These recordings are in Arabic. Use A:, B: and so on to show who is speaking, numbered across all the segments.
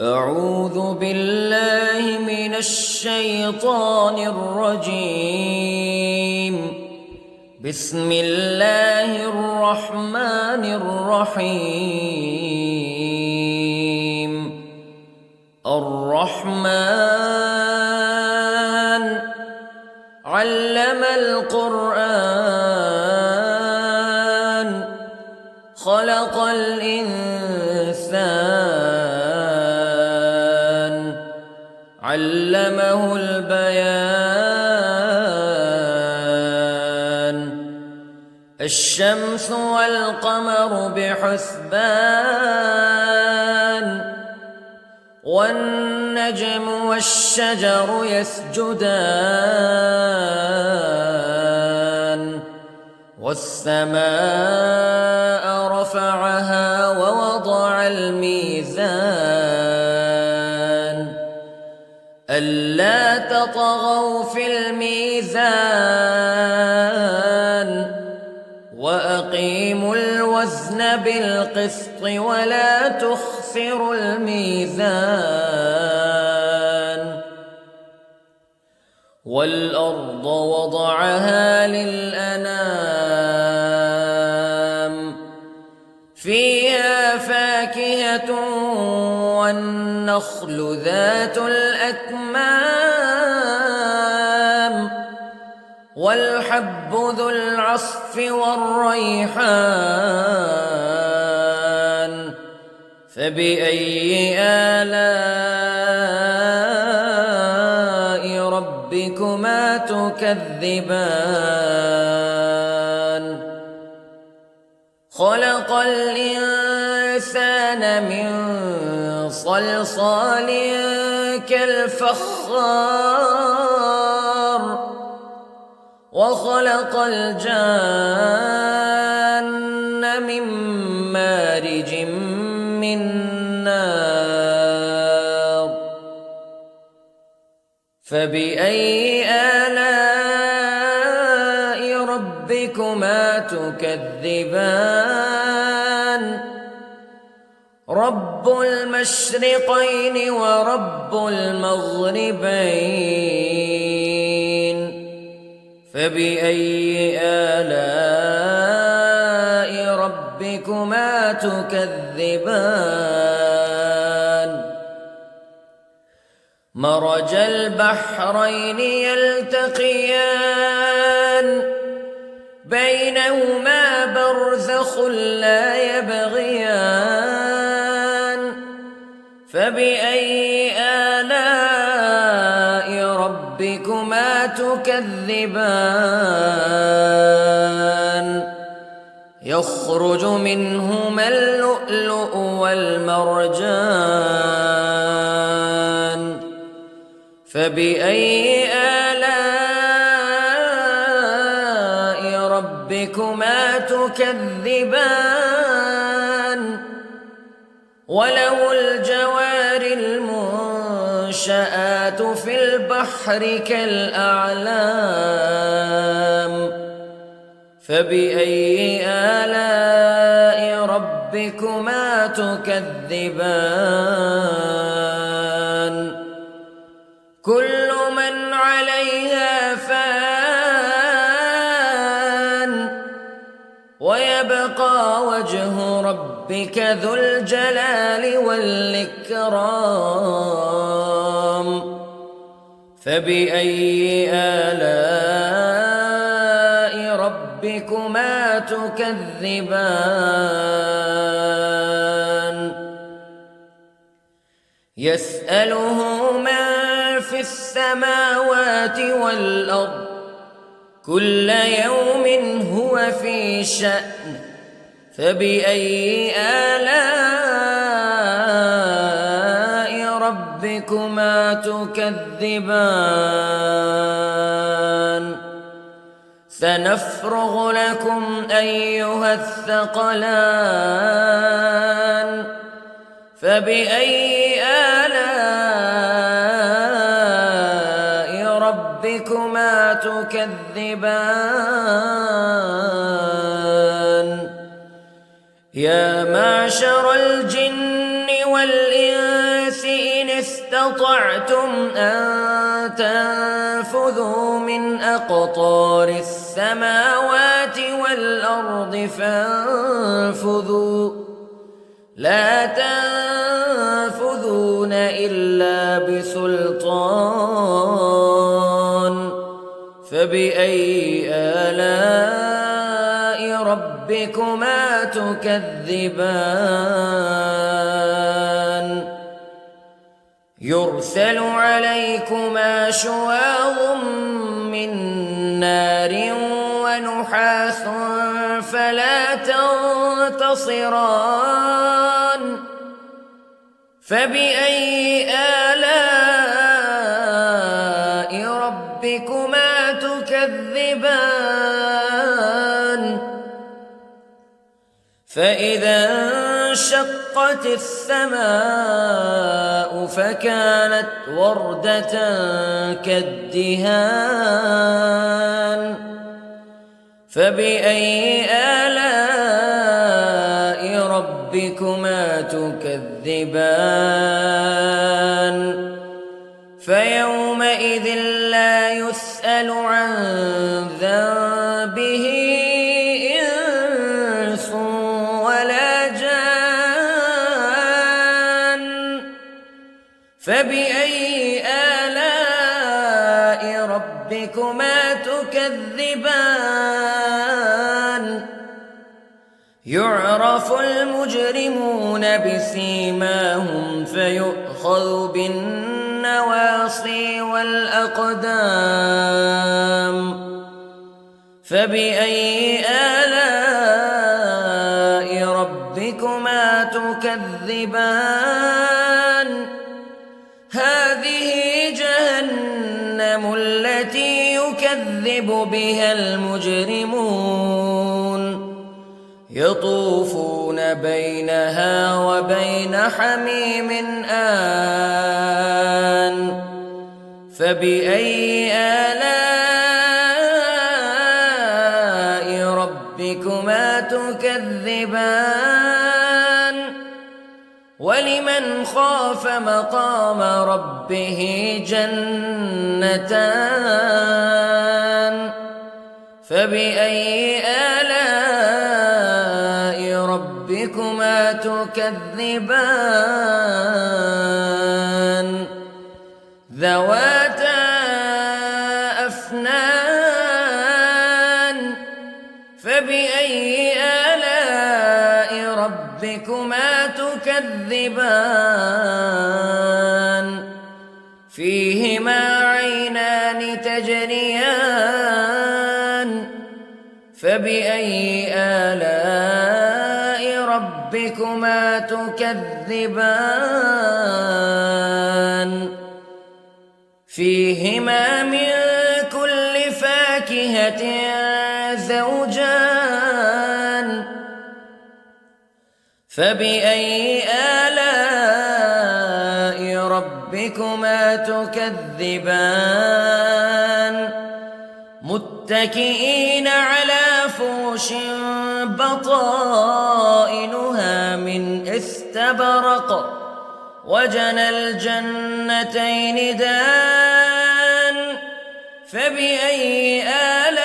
A: أعوذ بالله من الشيطان الرجيم. بسم الله الرحمن الرحيم. الرحمن علم القرآن خلق الإنسان علمه البيان. الشمس والقمر بحسبان والنجم والشجر يسجدان والسماء رفعها ووضع الميزان ألا تطغوا في الميزان وأقيموا الوزن بالقسط ولا تخسروا الميزان. والأرض وضعها للأنام فيها فاكهة والنخل ذات الأكمام والحب ذو العصف والريحان فبأي آلاء ربكما تكذبان. خلق الإنسان من صلصال كالفخار وخلق الجان من مارج من نار فبأي آلاء ربكما تكذبان. رب المشرقين ورب المغربين فبأي آلاء ربكما تكذبان. مرج البحرين يلتقيان بينهما برزخ لا يبغيان فبأي آلاء ربكما تكذبان. يخرج منهما اللؤلؤ والمرجان فبأي آلاء ربكما تكذبان. وله الجوار المنشآت في البحر كالأعلام فبأي آلاء ربكما تكذبان. كل من عليها فان ويبقى وجه ربك ذو الجلال والإكرام فبأي آلاء ربكما تكذبان. يسأله من في السماوات والأرض كل يوم هو في شأن فبأي آلاء ربكما تكذبان. سنفرغ لكم أيها الثقلان فبأي آلاء ربكما تكذبان. يا معشر الجن والإنس استطعتم أن تنفذوا من أقطار السماوات والأرض فانفذوا لا تنفذون إلا بسلطان فبأي آلاء ربكما تكذبان يرسل عليكما شواظ من نار ونحاس فلا تنتصران فبأي آلاء ربكما تكذبان فإذا انشقت السماء فكانت وردة كالدهان فبأي آلاء ربكما تكذبان فيومئذ لا يسأل عن ذنبه إنس ولا جان فبأي آلاء ربكما تكذبان يعرف المجرمون بسيماهم فيؤخذ بالنواصي والأقدام فبأي آلاء ربكما تكذبان هذه جهنم التي يكذب بها المجرمون يطوفون بينها وبين حميم آن فبأي آلاء ربكما تكذبان ولمن خاف مقام ربه جنتان فبأي آلاء ربكما تكذبان ذواتا أفنان فبأي آلاء ربكما تكذبان فيهما عينان تجريان فبأي آلاء ربكما تكذبان فيهما من كل فاكهة زوجان فبأي آلاء ربكما تكذبان متكئين على فرش بطائنها من استبرق وجنى الجنتين دان فبأي آلاء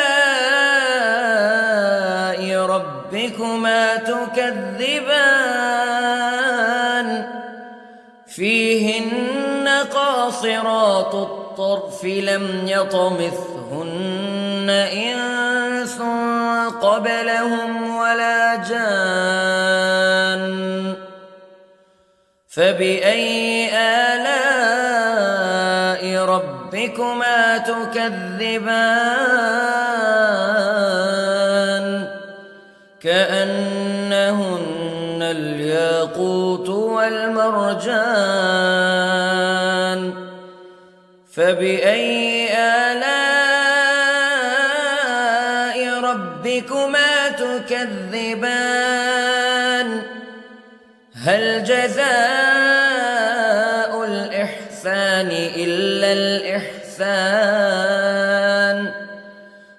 A: ربكما تكذبان فيهن قاصرات الطرف لم يطمثهن إنس قبلهم ولا جان فبأي آلاء ربكما تكذبان كأنهن الياقوت والمرجان فبأي آلاء ربكما تكذبان هل جزاء الإحسان إلا الإحسان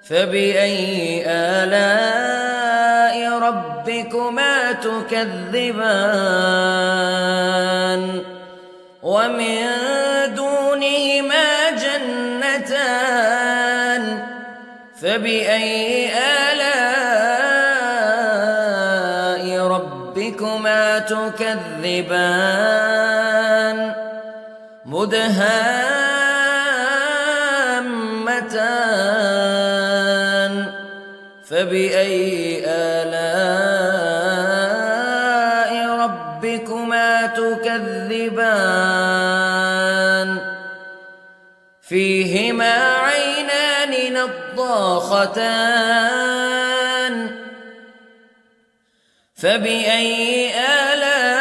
A: فبأي آلاء ربكما تكذبان ومن دونهما جنتان فبأي آلاء ربكما تكذبان مدهامتان فبأي آلاء ربكما تكذبان فيهما عينان نضاختان فبأي آلاء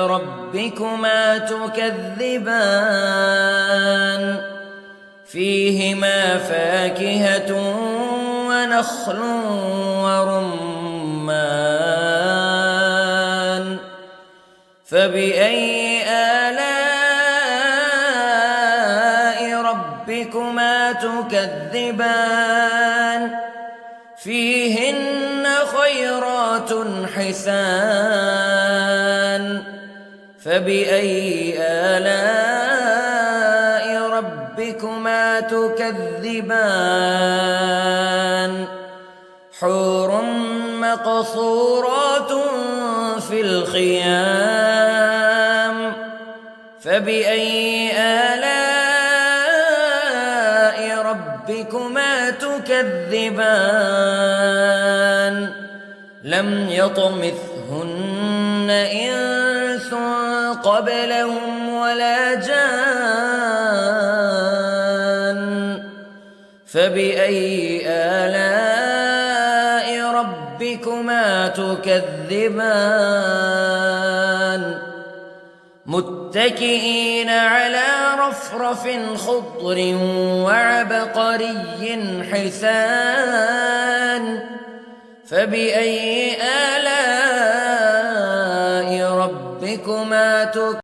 A: ربكما تكذبان فيهما فاكهة ونخل ورمان فبأي آلاء ربكما تكذبان فيهن خيرات حسان فبأي آلاء ربكما تكذبان حور مقصورات في الخيام فبأي آلاء ربكما تكذبان لم يطمثهن إنس قبلهم ولا جان فبأي آلاء ربكما تكذبان متكئين على رفرف خضر وعبقري حسان فبأي آلاء ربكما تكذبان